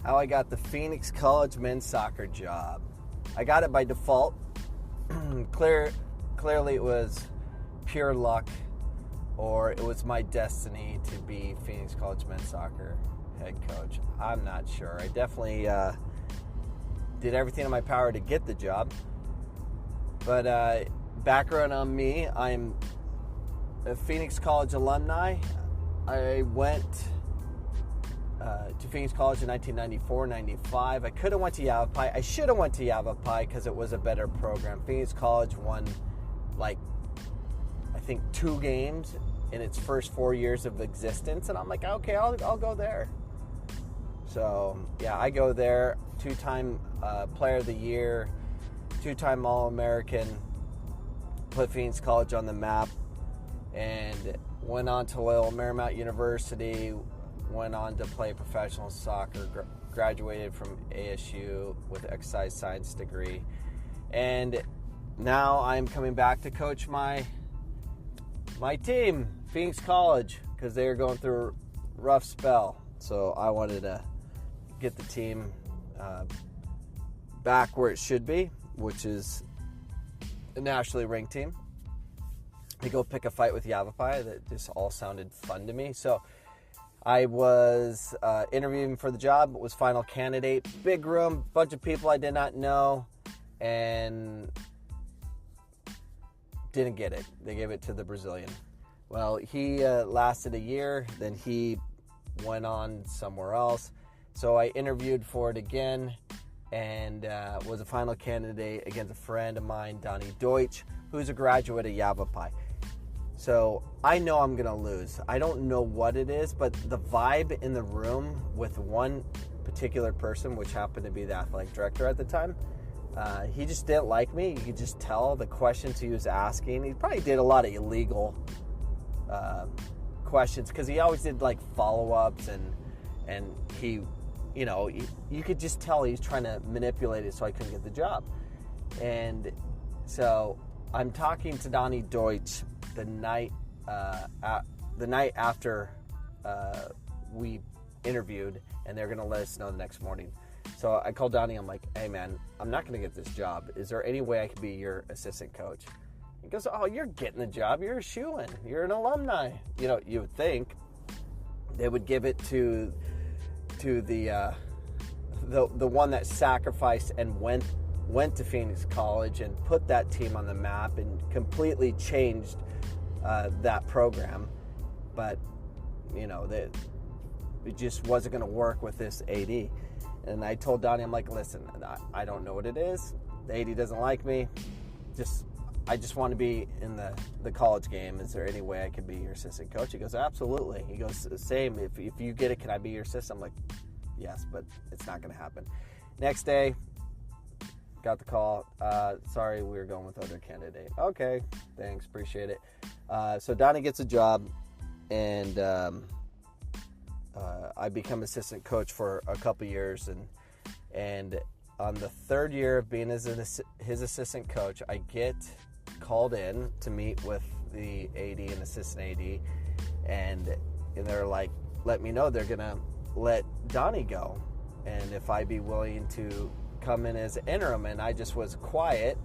how I got the Phoenix College men's soccer job. I got it by default. Clearly it was pure luck, or it was my destiny to be Phoenix College men's soccer head coach. I'm not sure. I definitely did everything in my power to get the job. But background on me, I'm a Phoenix College alumni. I went to Phoenix College in 1994-95. I could have went to Yavapai. I should have went to Yavapai because it was a better program. Phoenix College won, I think 2 games in its first 4 years of existence. And I'm like, okay, I'll go there. So, yeah, I go there. 2-time Player of the Year, 2-time All-American, put Phoenix College on the map, and went on to Loyola Marymount University, went on to play professional soccer, graduated from ASU with an exercise science degree, and now I'm coming back to coach my team, Phoenix College, because they are going through a rough spell. So I wanted to get the team back where it should be, which is a nationally ranked team. To go pick a fight with Yavapai. That just all sounded fun to me. So I was interviewing for the job, was final candidate. Big room, bunch of people I did not know, and didn't get it. They gave it to the Brazilian. Well, he lasted a year, then he went on somewhere else. So I interviewed for it again and was a final candidate against a friend of mine, Donnie Deutsch, who's a graduate of Yavapai. So I know I'm going to lose. I don't know what it is, but the vibe in the room with one particular person, which happened to be the athletic director at the time, he just didn't like me. You could just tell the questions he was asking. He probably did a lot of illegal questions because he always did like follow-ups and he, you know, you could just tell he was trying to manipulate it so I couldn't get the job. And so I'm talking to Donnie Deutsch the night after we interviewed, and they're going to let us know the next morning. So I called Donnie. I'm like, hey, man, I'm not going to get this job. Is there any way I could be your assistant coach? He goes, oh, you're getting the job. You're a shoo-in. You're an alumni. You know, you would think they would give it to the one that sacrificed and went to Phoenix College and put that team on the map and completely changed that program. But, you know, it just wasn't going to work with this AD. And I told Donnie, I'm like, listen, I don't know what it is. The AD doesn't like me. I just want to be in the college game. Is there any way I could be your assistant coach? He goes, absolutely. He goes, same. If you get it, can I be your assistant? I'm like, yes, but it's not going to happen. Next day, got the call. Sorry, we were going with other candidate. Okay, thanks, appreciate it. So Donnie gets a job, and I become assistant coach for a couple years, and on the 3rd year of being his assistant coach, I get called in to meet with the AD and assistant AD, and they're like, let me know they're gonna let Donnie go, and if I'd be willing to come in as an interim. And I just was quiet,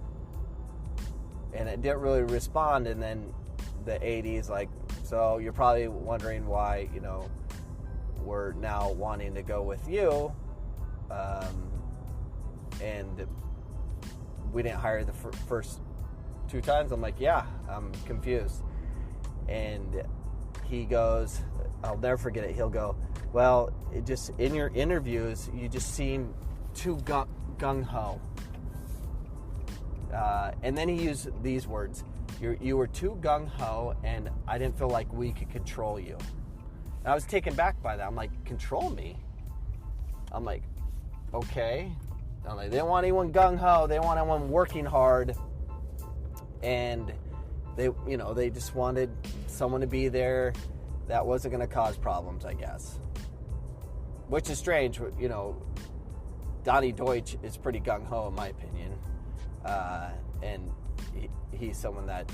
and I didn't really respond. And then the AD is like, so you're probably wondering why, you know, we're now wanting to go with you, and we didn't hire the first 2 times. I'm like, yeah, I'm confused. And he goes, I'll never forget it. He'll go, well, it just in your interviews, you just seem too gung-ho. And then he used these words, you were too gung-ho, and I didn't feel like we could control you. And I was taken back by that. I'm like, control me? I'm like, okay. I'm like, they don't want anyone gung-ho. They want anyone working hard. And they just wanted someone to be there that wasn't going to cause problems, I guess. Which is strange. You know, Donnie Deutsch is pretty gung-ho in my opinion. And he's someone that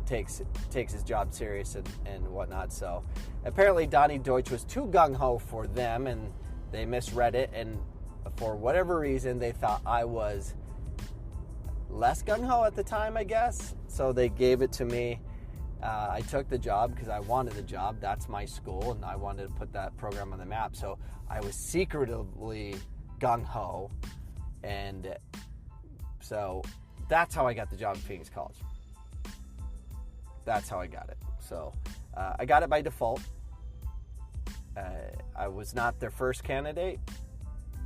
takes his job serious and whatnot. So apparently Donnie Deutsch was too gung-ho for them, and they misread it, and for whatever reason, they thought I was less gung-ho at the time, I guess. So they gave it to me. I took the job because I wanted the job. That's my school, and I wanted to put that program on the map. So I was secretively gung-ho, and so that's how I got the job at Phoenix College. That's how I got it. So I got it by default. I was not their first candidate.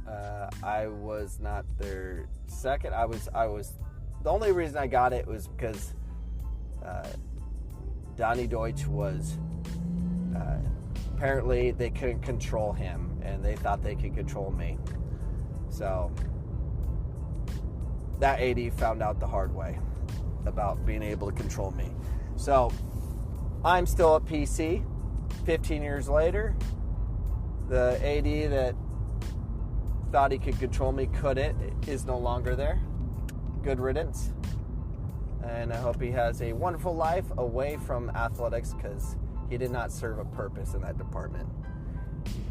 I was not their second. I was. The only reason I got it was because Donnie Deutsch was. Apparently, they couldn't control him, and they thought they could control me. So that AD found out the hard way about being able to control me. So I'm still at PC. 15 years later, the AD that thought he could control me couldn't, is no longer there. Good riddance. And I hope he has a wonderful life away from athletics, because he did not serve a purpose in that department.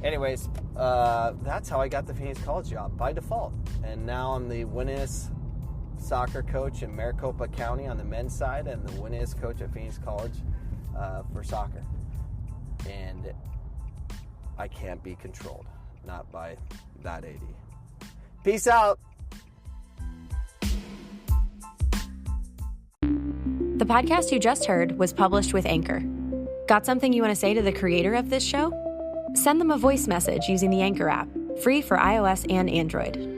Anyways, that's how I got the Phoenix College job, by default. And now I'm the winningest soccer coach in Maricopa County on the men's side, and the winningest coach at Phoenix College for soccer. And I can't be controlled, not by that AD. Peace out. The podcast you just heard was published with Anchor. Got something you want to say to the creator of this show? Send them a voice message using the Anchor app, free for iOS and Android.